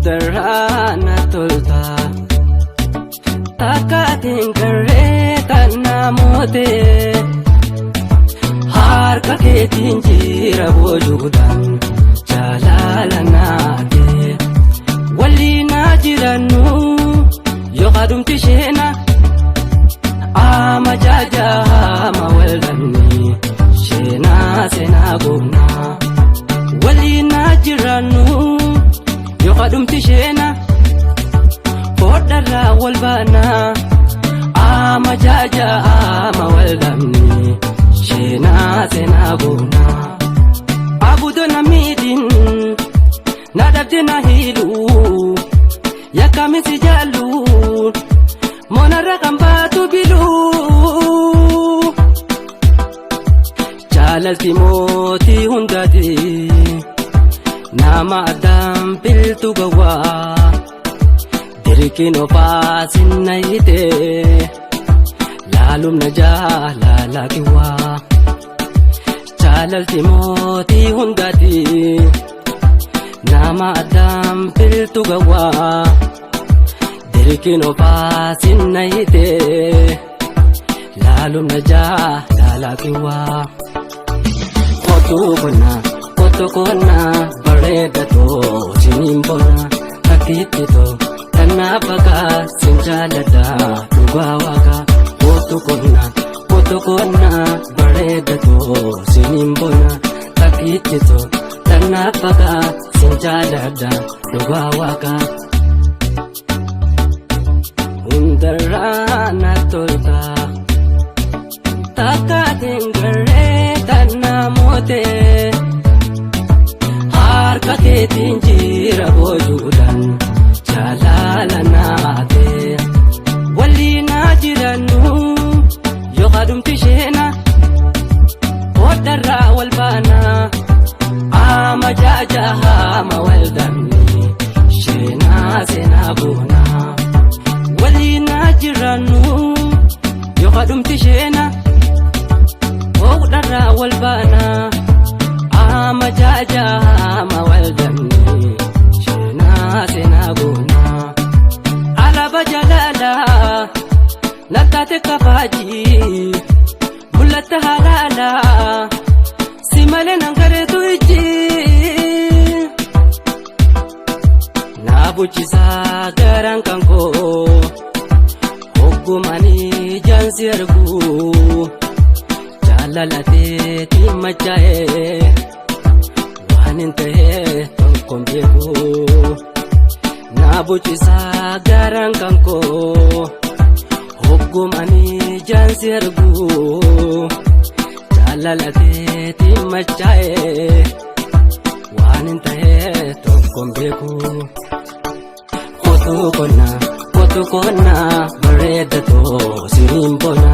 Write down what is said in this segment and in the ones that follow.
hundarana tolta takatin kareta namote harka keetiin jira bojuudhaan jaalalanaate waliina jirannu yoo kadumti sheena ama jaajama waldanni sheena seenaa goona waliina jirannu yoo kadumti sheena kodara walbana ama jaajama waldanni sheena seenaa goona abudo namidin nadabde na hilu yakamisi jalu monarra kambatu bilu jaalalti mooti hundati nama adam piltu gawa dirikino pasinnaite laalum na jaalalakiwa jaalalti mooti hundati nama adam piltu gawa dirikino pasinnaite laalum na jaalalakiwa kotu kona bareedato sinimbona kakitito tanapaka sinjaalada dhugawaka kotu kona bareedato sinimbona kakitito tanapaka sinjaalada dhugawaka hundarana tolta takatin kareta namote harka keetiin jira bojuudhaan jaalalanaate waliina jirannu yoo kadumti sheena kodara walbana ama jaajama waldanni sheena seenaa goona waliina jirannu yoo kadumti sheena kodara walbana ama jaajama waldanni sheena seenaa goona alaba jalala latate kafaji mulata halala simale nangaretu iji nabuchisa garan kanko hoggumani jansi argu jaalalate timmachae wanintahe tokkon beeku nabuchisa garan kanko hoggumani jansi argu jaalalate timmachae wanintahe tokkon beeku kotu kona bareedato sinimbona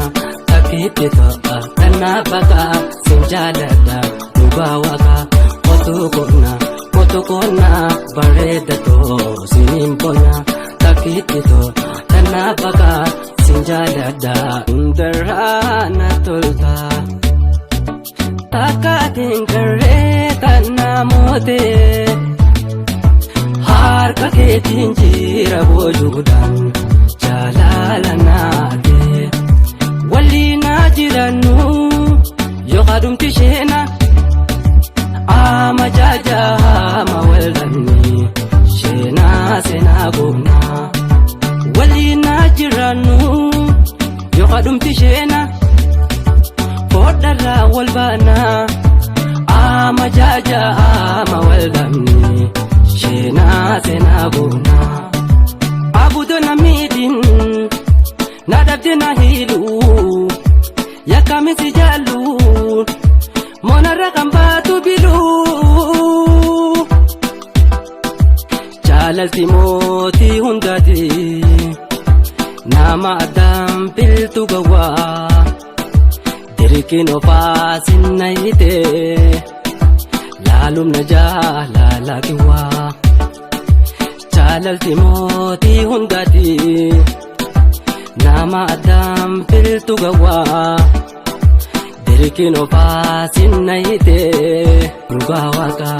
kakitito tanapaka sinjaalada dhugawaka kotu kona bareedato sinimbona kakitito tanapaka sinjaalada hundarana tolta takatin kareta namote harka keetiin jira bojuudhaan jaalalanaate waliina jirannu yoo kadumti sheena ama jaajama waldanni sheena seenaa goona waliina jirannu yoo kadumti sheena kodara walbana ama jaajama waldanni sheena seenaa goona abudo namidin nadabde na hilu yakamisi jalu monarra kambatu bilu jaalalti mooti hundati nama adam piltu gawa dirikino pasinnaite laalum na jaalalakiwa jaalalti mooti hundati nama adam piltu gawa dirikino pasinnaite dhugawaka